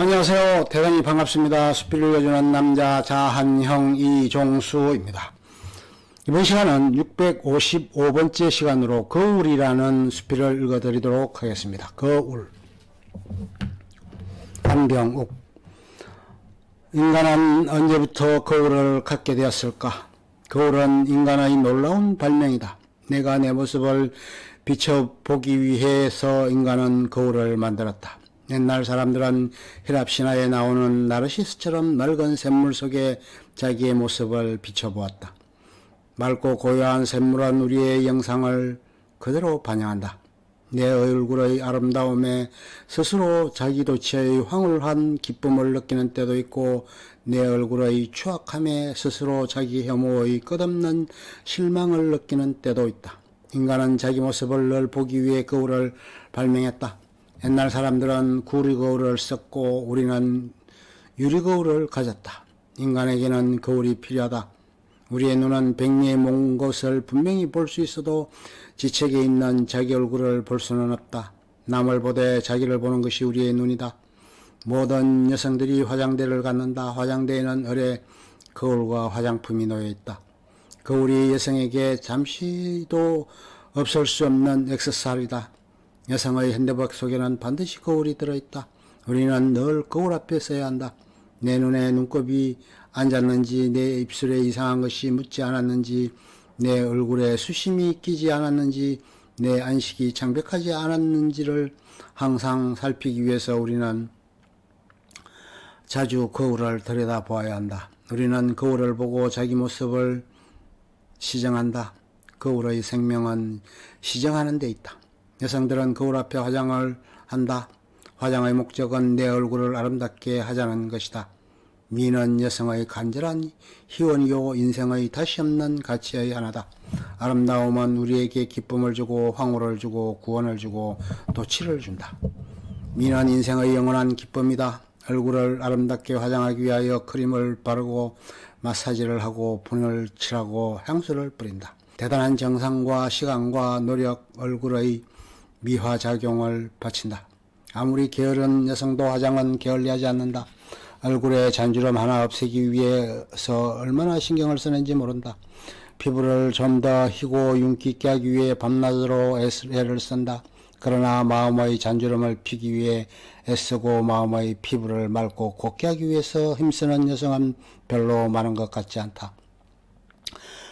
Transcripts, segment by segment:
안녕하세요. 대단히 반갑습니다. 수필을 읽어주는 남자 자한형 이종수입니다. 이번 시간은 655번째 시간으로 거울이라는 수필을 읽어드리도록 하겠습니다. 거울. 안병욱. 인간은 언제부터 거울을 갖게 되었을까? 거울은 인간의 놀라운 발명이다. 내가 내 모습을 비춰보기 위해서 인간은 거울을 만들었다. 옛날 사람들은 헬랍신화에 나오는 나르시스처럼 맑은 샘물 속에 자기의 모습을 비춰보았다. 맑고 고요한 샘물은 우리의 영상을 그대로 반영한다. 내 얼굴의 아름다움에 스스로 자기 도취의 황홀한 기쁨을 느끼는 때도 있고, 내 얼굴의 추악함에 스스로 자기 혐오의 끝없는 실망을 느끼는 때도 있다. 인간은 자기 모습을 늘 보기 위해 거울을 발명했다. 옛날 사람들은 구리거울을 썼고 우리는 유리거울을 가졌다. 인간에게는 거울이 필요하다. 우리의 눈은 백리에 먼 것을 분명히 볼 수 있어도 지책에 있는 자기 얼굴을 볼 수는 없다. 남을 보되 자기를 보는 것이 우리의 눈이다. 모든 여성들이 화장대를 갖는다. 화장대에는 을에 거울과 화장품이 놓여있다. 거울이 여성에게 잠시도 없을 수 없는 액세서리다. 여성의 핸드백 속에는 반드시 거울이 들어있다. 우리는 늘 거울 앞에 서야 한다. 내 눈에 눈곱이 앉았는지, 내 입술에 이상한 것이 묻지 않았는지, 내 얼굴에 수심이 끼지 않았는지, 내 안식이 창백하지 않았는지를 항상 살피기 위해서 우리는 자주 거울을 들여다보아야 한다. 우리는 거울을 보고 자기 모습을 시정한다. 거울의 생명은 시정하는 데 있다. 여성들은 거울 앞에 화장을 한다. 화장의 목적은 내 얼굴을 아름답게 하자는 것이다. 미는 여성의 간절한 희원이요 인생의 다시 없는 가치의 하나다. 아름다움은 우리에게 기쁨을 주고 황홀을 주고 구원을 주고 도취를 준다. 미는 인생의 영원한 기쁨이다. 얼굴을 아름답게 화장하기 위하여 크림을 바르고 마사지를 하고 분을 칠하고 향수를 뿌린다. 대단한 정성과 시간과 노력, 얼굴의 미화작용을 바친다. 아무리 게으른 여성도 화장은 게을리하지 않는다. 얼굴에 잔주름 하나 없애기 위해서 얼마나 신경을 쓰는지 모른다. 피부를 좀 더 희고 윤기 있게 하기 위해 밤낮으로 애를 쓴다. 그러나 마음의 잔주름을 피기 위해 애쓰고 마음의 피부를 맑고 곱게 하기 위해서 힘쓰는 여성은 별로 많은 것 같지 않다.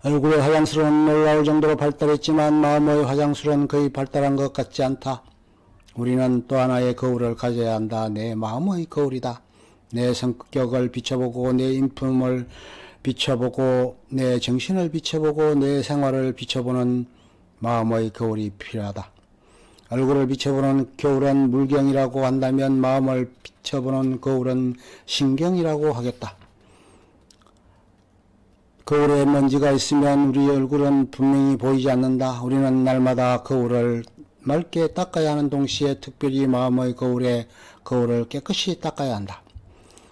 얼굴의 화장술은 놀라울 정도로 발달했지만 마음의 화장술은 거의 발달한 것 같지 않다. 우리는 또 하나의 거울을 가져야 한다. 내 마음의 거울이다. 내 성격을 비춰보고 내 인품을 비춰보고 내 정신을 비춰보고 내 생활을 비춰보는 마음의 거울이 필요하다. 얼굴을 비춰보는 거울은 물경이라고 한다면 마음을 비춰보는 거울은 신경이라고 하겠다. 거울에 먼지가 있으면 우리 얼굴은 분명히 보이지 않는다. 우리는 날마다 거울을 맑게 닦아야 하는 동시에 특별히 마음의 거울을 깨끗이 닦아야 한다.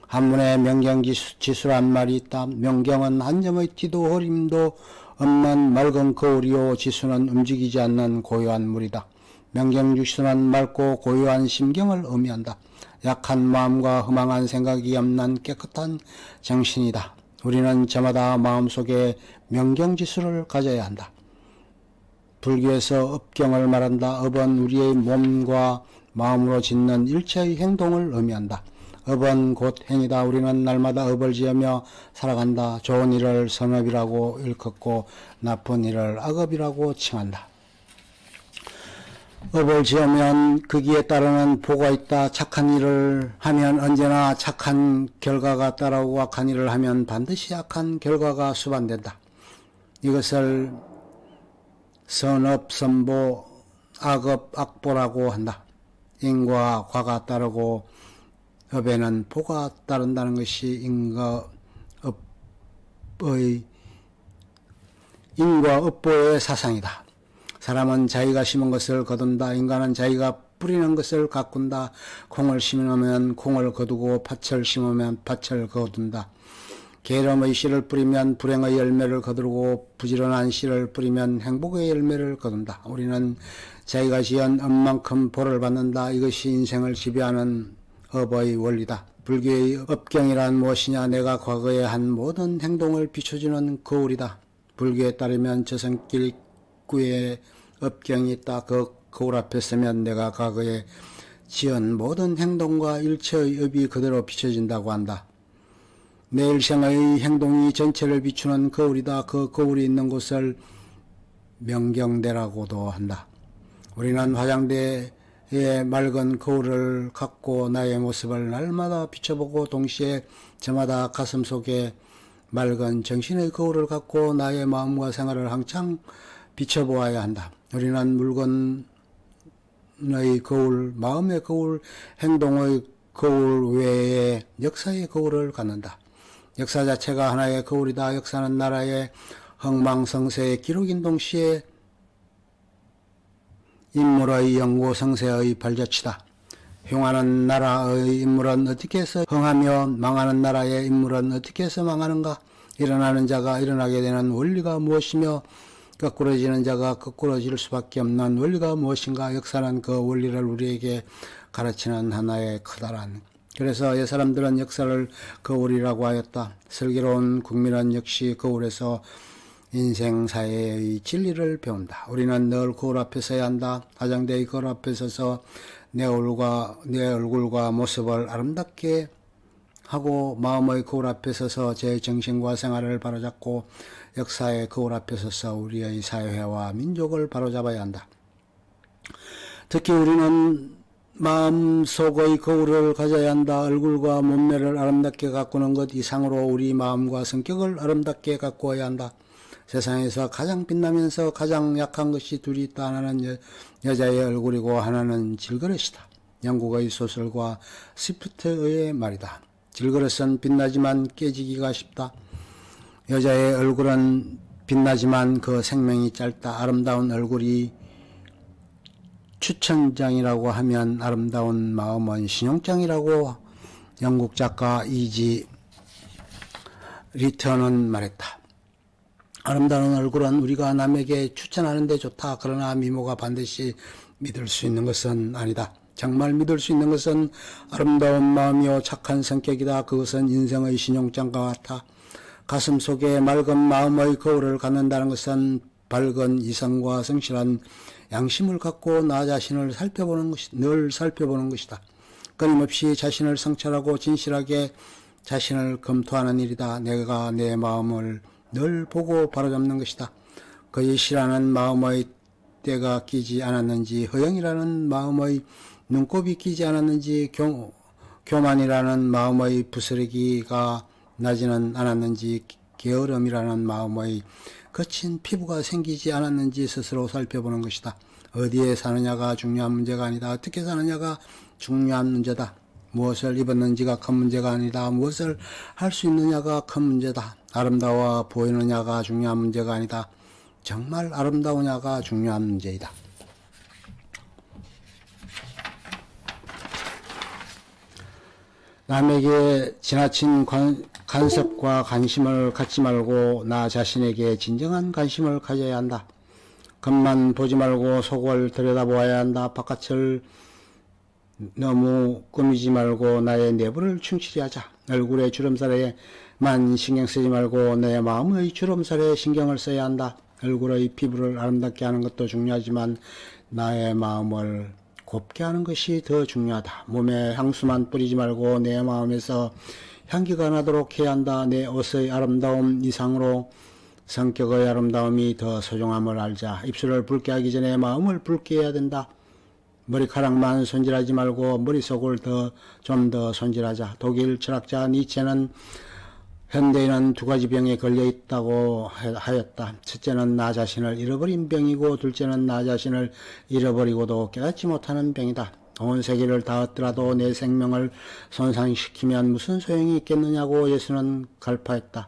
한문에 명경지수란 말이 있다. 명경은 한 점의 티도 흐림도 없는 맑은 거울이요, 지수는 움직이지 않는 고요한 물이다. 명경지수는 맑고 고요한 심경을 의미한다. 약한 마음과 허망한 생각이 없는 깨끗한 정신이다. 우리는 저마다 마음속에 명경지수를 가져야 한다. 불교에서 업경을 말한다. 업은 우리의 몸과 마음으로 짓는 일체의 행동을 의미한다. 업은 곧 행이다. 우리는 날마다 업을 지으며 살아간다. 좋은 일을 선업이라고 일컫고 나쁜 일을 악업이라고 칭한다. 업을 지으면 거기에 따르는 보가 있다. 착한 일을 하면 언제나 착한 결과가 따라오고 악한 일을 하면 반드시 악한 결과가 수반된다. 이것을 선업, 선보, 악업, 악보라고 한다. 인과 과가 따르고 업에는 보가 따른다는 것이 인과 업보의 사상이다. 사람은 자기가 심은 것을 거둔다. 인간은 자기가 뿌리는 것을 가꾼다. 콩을 심으면 콩을 거두고 팥을 심으면 팥을 거둔다. 게으름의 씨를 뿌리면 불행의 열매를 거두고 부지런한 씨를 뿌리면 행복의 열매를 거둔다. 우리는 자기가 지은 업만큼 보를 받는다. 이것이 인생을 지배하는 업의 원리다. 불교의 업경이란 무엇이냐? 내가 과거에 한 모든 행동을 비춰주는 거울이다. 불교에 따르면 저승길구의 업경이 있다. 그 거울 앞에 서면 내가 과거에 지은 모든 행동과 일체의 업이 그대로 비춰진다고 한다. 내 일생의 행동이 전체를 비추는 거울이다. 그 거울이 있는 곳을 명경대라고도 한다. 우리는 화장대에 맑은 거울을 갖고 나의 모습을 날마다 비춰보고 동시에 저마다 가슴속에 맑은 정신의 거울을 갖고 나의 마음과 생활을 항상 비춰보아야 한다. 우리는 물건의 거울, 마음의 거울, 행동의 거울 외에 역사의 거울을 갖는다. 역사 자체가 하나의 거울이다. 역사는 나라의 흥망성쇠의 기록인 동시에 인물의 영구성세의 발자취다. 흥하는 나라의 인물은 어떻게 해서 흥하며 망하는 나라의 인물은 어떻게 해서 망하는가? 일어나는 자가 일어나게 되는 원리가 무엇이며 거꾸러지는 자가 거꾸러질 수밖에 없는 원리가 무엇인가? 역사는 그 원리를 우리에게 가르치는 하나의 커다란. 그래서 옛사람들은 역사를 거울이라고 하였다. 슬기로운 국민은 역시 거울에서 인생사회의 진리를 배운다. 우리는 늘 거울 앞에 서야 한다. 화장대의 거울 앞에 서서 내 얼굴과 모습을 아름답게 하고 마음의 거울 앞에 서서 제 정신과 생활을 바로잡고 역사의 거울 앞에 서서 우리의 사회와 민족을 바로잡아야 한다. 특히 우리는 마음속의 거울을 가져야 한다. 얼굴과 몸매를 아름답게 가꾸는 것 이상으로 우리 마음과 성격을 아름답게 가꾸어야 한다. 세상에서 가장 빛나면서 가장 약한 것이 둘이 있다. 하나는 여자의 얼굴이고 하나는 질그릇이다. 영국의 소설가 스위프트의 말이다. 질그릇은 빛나지만 깨지기가 쉽다. 여자의 얼굴은 빛나지만 그 생명이 짧다. 아름다운 얼굴이 추천장이라고 하면 아름다운 마음은 신용장이라고 영국 작가 이지 리턴은 말했다. 아름다운 얼굴은 우리가 남에게 추천하는 데 좋다. 그러나 미모가 반드시 믿을 수 있는 것은 아니다. 정말 믿을 수 있는 것은 아름다운 마음이요 착한 성격이다. 그것은 인생의 신용장과 같아. 가슴 속에 맑은 마음의 거울을 갖는다는 것은 밝은 이성과 성실한 양심을 갖고 나 자신을 늘 살펴보는 것이다. 끊임없이 자신을 성찰하고 진실하게 자신을 검토하는 일이다. 내가 내 마음을 늘 보고 바로잡는 것이다. 거짓이라는 마음의 때가 끼지 않았는지, 허영이라는 마음의 눈곱이 끼지 않았는지, 교만이라는 마음의 부스러기가 나지는 않았는지, 게으름이라는 마음의 거친 피부가 생기지 않았는지 스스로 살펴보는 것이다. 어디에 사느냐가 중요한 문제가 아니다. 어떻게 사느냐가 중요한 문제다. 무엇을 입었는지가 큰 문제가 아니다. 무엇을 할 수 있느냐가 큰 문제다. 아름다워 보이느냐가 중요한 문제가 아니다. 정말 아름다우냐가 중요한 문제이다. 남에게 지나친 간섭과 관심을 갖지 말고 나 자신에게 진정한 관심을 가져야 한다. 겉만 보지 말고 속을 들여다보아야 한다. 바깥을 너무 꾸미지 말고 나의 내부를 충실히 하자. 얼굴의 주름살에만 신경 쓰지 말고 내 마음의 주름살에 신경을 써야 한다. 얼굴의 피부를 아름답게 하는 것도 중요하지만 나의 마음을 곱게 하는 것이 더 중요하다. 몸에 향수만 뿌리지 말고 내 마음에서 향기가 나도록 해야 한다. 내 옷의 아름다움 이상으로 성격의 아름다움이 더 소중함을 알자. 입술을 붉게 하기 전에 마음을 붉게 해야 된다. 머리카락만 손질하지 말고 머릿속을 좀 더 손질하자. 독일 철학자 니체는 현대인은 두 가지 병에 걸려 있다고 하였다. 첫째는 나 자신을 잃어버린 병이고 둘째는 나 자신을 잃어버리고도 깨닫지 못하는 병이다. 온 세계를 다 얻더라도 내 생명을 손상시키면 무슨 소용이 있겠느냐고 예수는 갈파했다.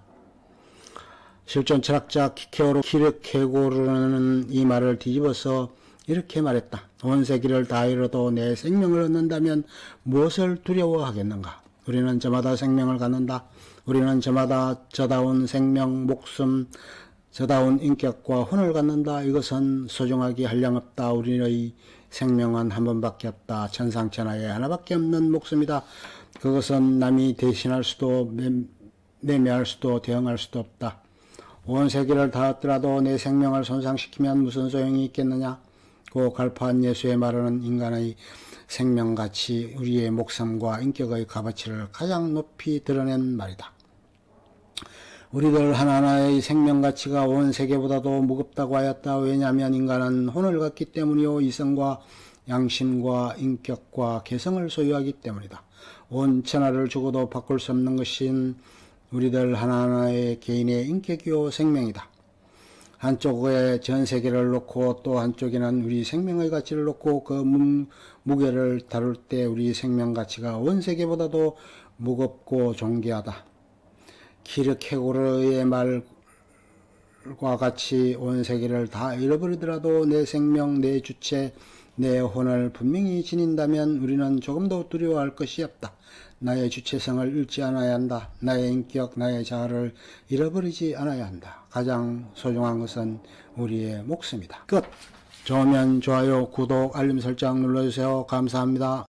실존 철학자 키르케고르는 이 말을 뒤집어서 이렇게 말했다. 온 세계를 다 잃어도 내 생명을 얻는다면 무엇을 두려워하겠는가? 우리는 저마다 생명을 갖는다. 우리는 저마다 저다운 생명, 목숨, 저다운 인격과 혼을 갖는다. 이것은 소중하기 한량없다. 우리의 생명은 한 번밖에 없다. 천상천하에 하나밖에 없는 목숨이다. 그것은 남이 대신할 수도 매매할 수도 대응할 수도 없다. 온 세계를 다 얻더라도 내 생명을 손상시키면 무슨 소용이 있겠느냐. 고 갈파한 예수의 말은 인간의 생명가치, 우리의 목숨과 인격의 값어치를 가장 높이 드러낸 말이다. 우리들 하나하나의 생명가치가 온 세계보다도 무겁다고 하였다. 왜냐하면 인간은 혼을 갖기 때문이요, 이성과 양심과 인격과 개성을 소유하기 때문이다. 온 천하를 주고도 바꿀 수 없는 것인 우리들 하나하나의 개인의 인격이요 생명이다. 한쪽에 전 세계를 놓고 또 한쪽에는 우리 생명의 가치를 놓고 그 무게를 다룰 때 우리 생명 가치가 온 세계보다도 무겁고 존귀하다. 키르케고르의 말과 같이 온 세계를 다 잃어버리더라도 내 생명, 내 주체, 내 혼을 분명히 지닌다면 우리는 조금도 두려워할 것이 없다. 나의 주체성을 잃지 않아야 한다. 나의 인격, 나의 자아를 잃어버리지 않아야 한다. 가장 소중한 것은 우리의 목숨이다. 끝! 좋으면 좋아요, 구독, 알림 설정 눌러주세요. 감사합니다.